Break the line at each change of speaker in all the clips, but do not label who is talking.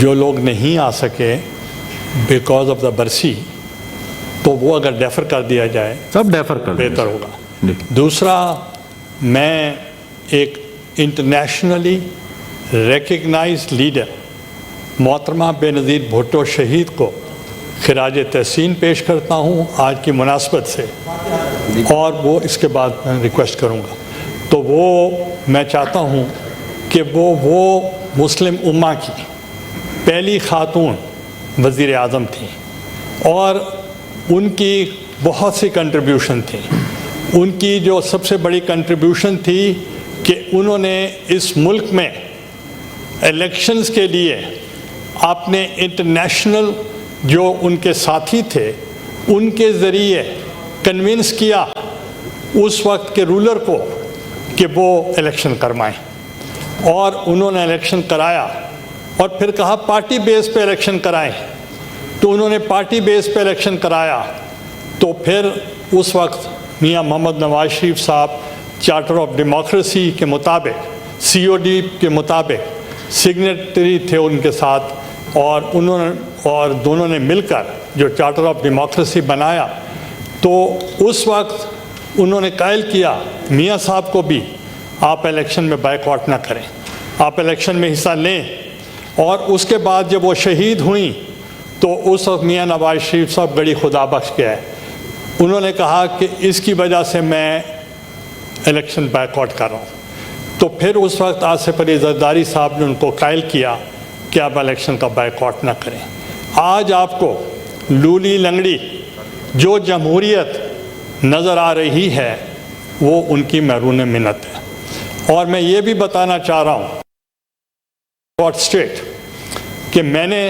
جو لوگ نہیں آ سکے بیکاز آف دا برسی تو وہ اگر ڈیفر کر دیا جائے
سب ڈیفر کر
بہتر ہوگا. دوسرا، میں ایک انٹرنیشنلی ریکگنائزڈ لیڈر محترمہ بے نظیر بھٹو شہید کو خراج تحسین پیش کرتا ہوں آج کی مناسبت سے، اور وہ اس کے بعد میں ریکویسٹ کروں گا. تو وہ میں چاہتا ہوں کہ وہ مسلم امہ کی پہلی خاتون وزیر اعظم تھیں، اور ان کی بہت سی کنٹریبیوشن تھیں. ان کی جو سب سے بڑی کنٹریبیوشن تھی کہ انہوں نے اس ملک میں الیکشنز کے لیے اپنے انٹرنیشنل جو ان کے ساتھی تھے ان کے ذریعے کنونس کیا اس وقت کے رولر کو کہ وہ الیکشن کروائیں، اور انہوں نے الیکشن کرایا، اور پھر کہا پارٹی بیس پہ الیکشن کرائیں. تو انہوں نے پارٹی بیس پہ الیکشن کرایا. تو پھر اس وقت میاں محمد نواز شریف صاحب چارٹر آف ڈیموکریسی کے مطابق COD کے مطابق سگنیٹری تھے ان کے ساتھ، اور دونوں نے مل کر جو چارٹر آف ڈیموکریسی بنایا. تو اس وقت انہوں نے قائل کیا میاں صاحب کو بھی آپ الیکشن میں بائیکاٹ نہ کریں، آپ الیکشن میں حصہ لیں. اور اس کے بعد جب وہ شہید ہوئیں تو اس وقت میاں نواز شریف صاحب بڑی خدا بخش گئے. انہوں نے کہا کہ اس کی وجہ سے میں الیکشن بائیکاٹ کر رہا ہوں. تو پھر اس وقت آصف علی زرداری صاحب نے ان کو قائل کیا کہ آپ الیکشن کا بائیکاٹ نہ کریں. آج آپ کو لولی لنگڑی جو جمہوریت نظر آ رہی ہے وہ ان کی محرون منت ہے. اور میں یہ بھی بتانا چاہ رہا ہوں اسٹیٹ کہ میں نے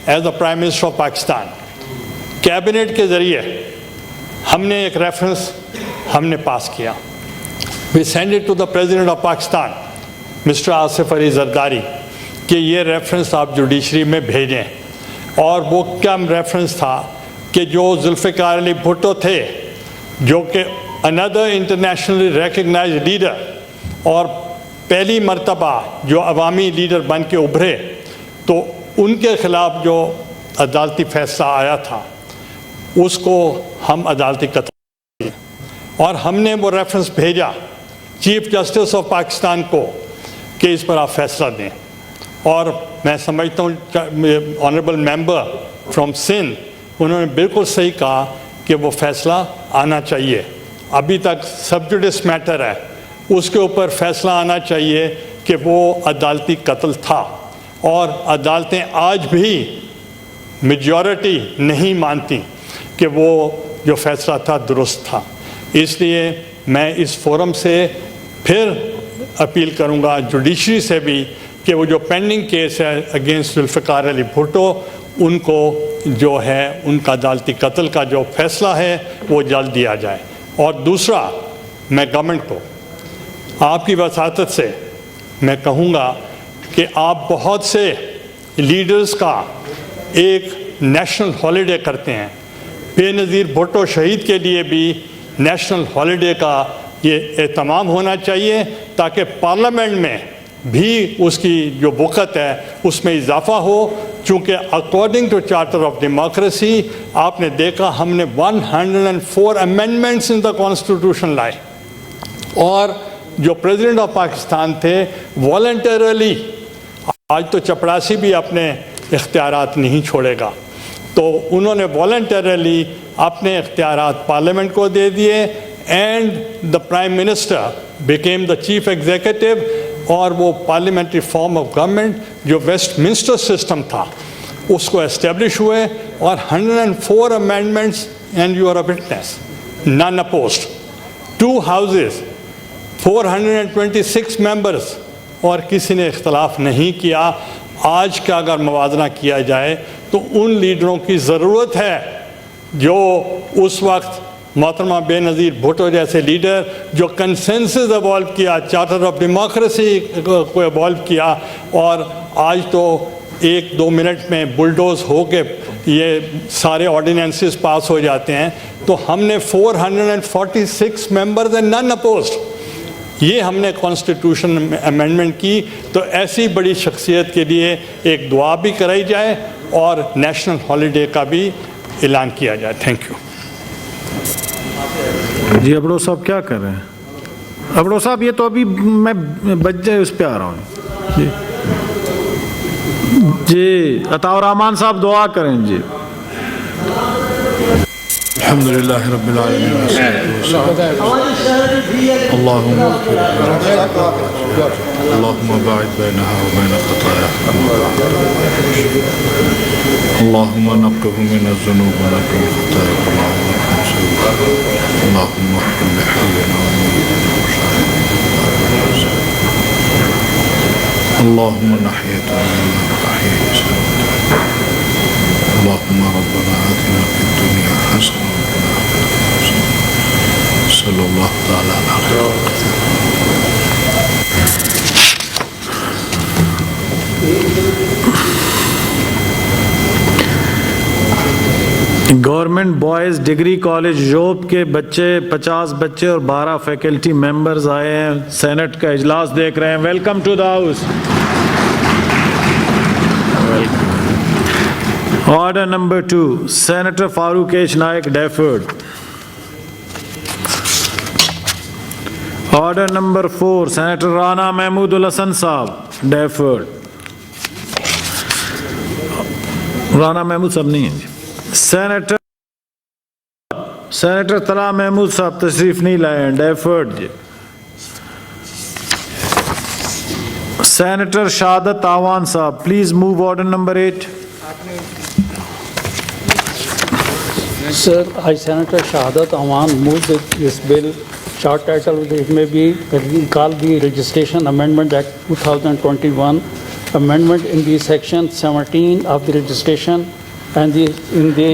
as a prime minister of Pakistan cabinet کے ذریعے ہم نے ایک ریفرنس ہم نے پاس کیا. We send it to the president of Pakistan mister Asif Ali Zardari کہ یہ ریفرنس آپ جوڈیشری میں بھیجیں. اور وہ کیا ریفرنس تھا کہ جو ذوالفقار علی بھٹو تھے جو کہ اندر انٹرنیشنلی ریکگنائزڈ لیڈر اور پہلی مرتبہ جو عوامی لیڈر بن کے ابھرے، تو ان کے خلاف جو عدالتی فیصلہ آیا تھا اس کو ہم عدالتی قتل کیا، اور ہم نے وہ ریفرنس بھیجا چیف جسٹس آف پاکستان کو کہ اس پر آپ فیصلہ دیں. اور میں سمجھتا ہوں آنریبل ممبر فرام سندھ انہوں نے بالکل صحیح کہا کہ وہ فیصلہ آنا چاہیے. ابھی تک سب جوڈس میٹر ہے، اس کے اوپر فیصلہ آنا چاہیے کہ وہ عدالتی قتل تھا. اور عدالتیں آج بھی میجورٹی نہیں مانتی کہ وہ جو فیصلہ تھا درست تھا. اس لیے میں اس فورم سے پھر اپیل کروں گا جوڈیشری سے بھی کہ وہ جو پینڈنگ کیس ہے اگینسٹ ذوالفقار علی بھٹو ان کو جو ہے ان کا عدالتی قتل کا جو فیصلہ ہے وہ جلد دیا جائے. اور دوسرا، میں گورنمنٹ کو آپ کی وساطت سے میں کہوں گا کہ آپ بہت سے لیڈرز کا ایک نیشنل ہالیڈے کرتے ہیں. بے نظیر بھٹو شہید کے لیے بھی نیشنل ہالیڈے کا یہ اہتمام ہونا چاہیے تاکہ پارلیمنٹ میں بھی اس کی جو وقت ہے اس میں اضافہ ہو. چونکہ according to charter of democracy آپ نے دیکھا ہم نے 104 امینڈمنٹس ان دا کانسٹیٹیوشن لائے، اور جو پریزیڈنٹ آف پاکستان تھے والنٹریلی، آج تو چپڑاسی بھی اپنے اختیارات نہیں چھوڑے گا، تو انہوں نے والنٹریلی اپنے اختیارات پارلیمنٹ کو دے دیے. And the prime minister became the chief executive, اور وہ پارلیمنٹری فارم آف گورنمنٹ جو ویسٹ منسٹر سسٹم تھا اس کو اسٹیبلش ہوئے، اور 104 amendments and you are a witness, non opposed, 2 houses 426 members, اور کسی نے اختلاف نہیں کیا. آج کا اگر موازنہ کیا جائے تو ان لیڈروں کی ضرورت ہے جو اس وقت محترمہ بے نظیر بھٹو جیسے لیڈر جو کنسنسس ایوالو کیا، چارٹر آف ڈیموکریسی کو ایوالو کیا، اور آج تو 1-2 منٹ میں بلڈوز ہو کے یہ سارے آرڈیننسز پاس ہو جاتے ہیں. تو ہم نے 446 ممبرز اینڈ نن اپوزڈ، یہ ہم نے کانسٹیٹیوشن میں امینڈمنٹ کی تو ایسی بڑی شخصیت کے لیے ایک دعا بھی کرائی جائے اور نیشنل ہالیڈے کا بھی اعلان کیا جائے. Thank you.
جی ابڑو صاحب کیا کر رہے ہیں؟ ابڑو صاحب یہ تو ابھی میں بچ جائے اس پہ آ رہا ہوں. جی عطاء الرحمان صاحب دعا کریں. جی
الحمدللہ رب العالمین اللہم باعد بینہا و بین خطایا اللہم نقہ من الذنوب و نقہ من خطایا اللہم احکم لحینا و میتنا و شاہدنا اللہم نحیتا و تحیی سنوتا اللہم ربنا آتنا فی الدنیا حسنا صلی اللہ تعالیٰ علیہ
government boys degree college job کے بچے 50 بچے اور 12 فیکلٹی ممبرز آئے ہیں. سینٹ کا اجلاس دیکھ رہے ہیں. Welcome to the house. Order number 2 senator Farooq H Naek deferred. Order number 4 senator Rana Mahmood ul Hassan sahib deferred. Rana Mahmood صاحب نہیں ہیں. سینیٹر طلحہ محمود صاحب تشریف نہیں لائے ہیں ڈیفرڈ. جی سینیٹر شہادت آوان صاحب please move order number 8.
Sir, I, Senator Shahadat Awan, move that this bill, short title, it may be called the Registration Amendment Act 2021, amendment in the section 17 of the registration and in the,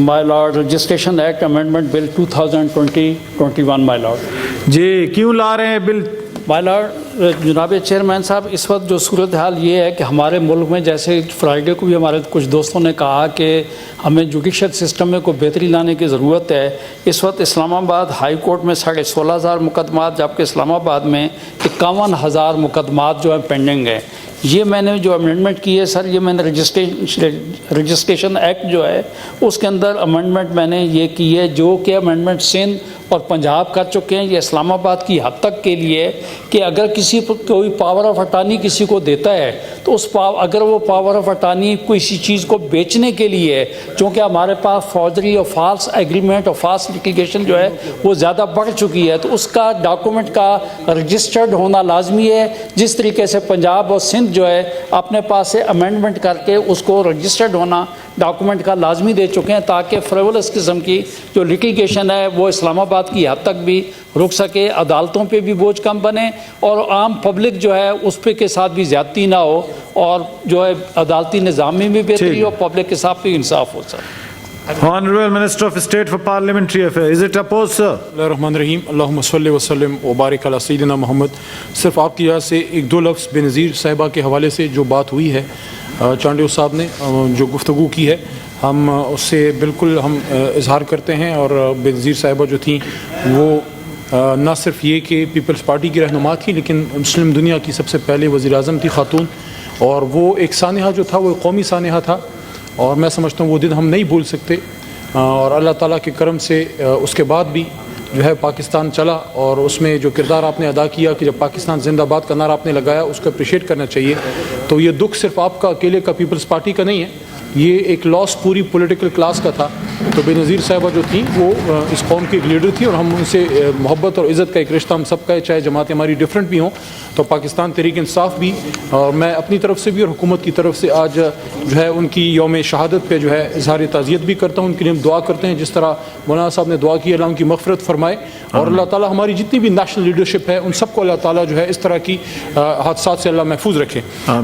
my lord, Registration Act Amendment Bill 2020-21, my lord.
جی کیوں لا رہے ہیں بل؟
مائی lord جناب chairman صاحب، اس وقت جو صورتحال یہ ہے کہ ہمارے ملک میں جیسے فرائیڈے کو بھی ہمارے کچھ دوستوں نے کہا کہ ہمیں جوڈیشل سسٹم میں کوئی بہتری لانے کی ضرورت ہے. اس وقت اسلام آباد ہائی کورٹ میں 16,500 مقدمات، جبکہ اسلام آباد میں 51,000 مقدمات جو ہیں پینڈنگ ہیں. یہ میں نے جو امینڈمنٹ کی ہے سر، یہ میں نے رجسٹریشن ایکٹ جو ہے اس کے اندر امینڈمنٹ میں نے یہ کی ہے، جو کہ امینڈمنٹ سندھ اور پنجاب کر چکے ہیں. یہ اسلام آباد کی حد تک کے لیے کہ اگر کسی کوئی پاور آف اٹارنی کسی کو دیتا ہے تو اس اگر وہ پاور آف اٹارنی کسی چیز کو بیچنے کے لیے، چونکہ ہمارے پاس فوجری اور فالس ایگریمنٹ اور فالس لٹیگیشن جو ہے وہ زیادہ بڑھ چکی ہے، تو اس کا ڈاکومنٹ کا رجسٹرڈ ہونا لازمی ہے. جس طریقے سے پنجاب اور سندھ جو ہے اپنے پاس سے امینڈمنٹ کر کے اس کو رجسٹرڈ ہونا ڈاکومنٹ کا لازمی دے چکے ہیں، تاکہ فریولس قسم کی جو لٹیگیشن ہے وہ اسلام آباد کی حد تک بھی رک سکے، عدالتوں پہ بھی بوجھ کم بنے اور عام پبلک جو ہے اس پہ کے ساتھ بھی زیادتی نہ ہو، اور جو ہے عدالتی نظام میں بھی بہتری ہو، پبلک کے ساتھ بھی انصاف ہو سر.
Honorable Minister of State for Parliamentary Affairs, is it opposed, sir?
اللہ الرحمن الرحیم. اللہم صلی وسلم وبارک علی سیدنا محمد. صرف آپ کی یاد سے ایک دو لفظ بے نظیر صاحبہ کے حوالے سے جو بات ہوئی ہے، چانڈیو صاحب نے جو گفتگو کی ہے، ہم اس سے بالکل ہم اظہار کرتے ہیں. اور بے نظیر صاحبہ جو تھیں وہ نہ صرف یہ کہ پیپلز پارٹی کی رہنما تھی، لیکن مسلم دنیا کی سب سے پہلے وزیر اعظم تھی خاتون، اور وہ ایک سانحہ جو تھا وہ ایک قومی سانحہ تھا، اور میں سمجھتا ہوں وہ دن ہم نہیں بھول سکتے. اور اللہ تعالیٰ کے کرم سے اس کے بعد بھی جو ہے پاکستان چلا، اور اس میں جو کردار آپ نے ادا کیا کہ جب پاکستان زندہ باد کا نعرہ آپ نے لگایا، اس کو اپریشیٹ کرنا چاہیے. تو یہ دکھ صرف آپ کا اکیلے کا پیپلز پارٹی کا نہیں ہے، یہ ایک لاس پوری پولیٹیکل کلاس کا تھا. تو بے نظیر صاحبہ جو تھیں وہ اس قوم کی ایک لیڈر تھی، اور ہم ان سے محبت اور عزت کا ایک رشتہ ہم سب کا ہے، چاہے جماعتیں ہماری ڈفرینٹ بھی ہوں. تو پاکستان تحریک انصاف بھی، اور میں اپنی طرف سے بھی اور حکومت کی طرف سے آج جو ہے ان کی یوم شہادت پہ جو ہے اظہار تعزیت بھی کرتا ہوں. ان کے لیے ہم دعا کرتے ہیں، جس طرح مولانا صاحب نے دعا کی اللہ ان کی مغفرت فرمائے، اور اللہ تعالیٰ ہماری جتنی بھی نیشنل لیڈرشپ ہے ان سب کو اللہ تعالیٰ جو ہے اس طرح کی حادثات سے اللہ محفوظ رکھے.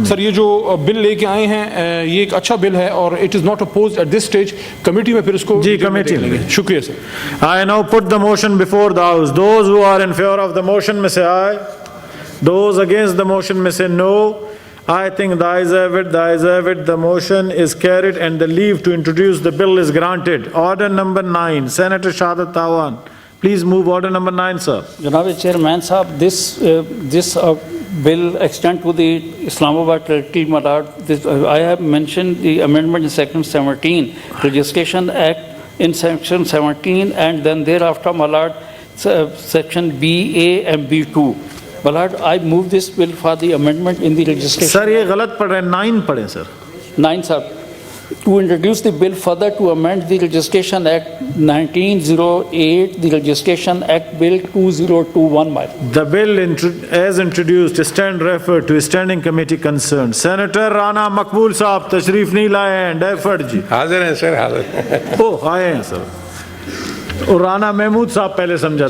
سر یہ جو بل لے کے آئے ہیں یہ ایک اچھا بل ہے، اور it is not opposed at this stage. Committee میں پھر اس کو
جی کمیٹی لیں گے.
شکریہ سر.
I now put the motion before the House. Those who are in favor of the motion may say aye. Those against the motion may say no. I think the ayes have it, the ayes have it. The motion is carried and the leave to introduce the bill is granted. Order number 9, Senator Shahadat Awan. Please move order number 9, sir.
Janaab Chairman Sahab, this bill extend to the Islamabad territory, my lord. I have mentioned the amendment in section 17, Registration Act in section 17, and then thereafter, my lord, section BA and B2. My lord, I move this bill for the amendment in the registration.
Sir, یہ غلط پڑھ رہے ہیں, 9 پڑھیں sir.
9, sir. To introduce the bill further to amend the Registration Act 1908, the Registration Act Bill 2021, my lord.
The bill as introduced stand referred to standing committee concerned. Senator Rana Maqbool صاحب تشریف نہیں لائے ہیں, deferred جی.
حاضر ہیں سر, حاضر.
اوہ آئے ہیں سر. اور رانا محمود صاحب پہلے سمجھا.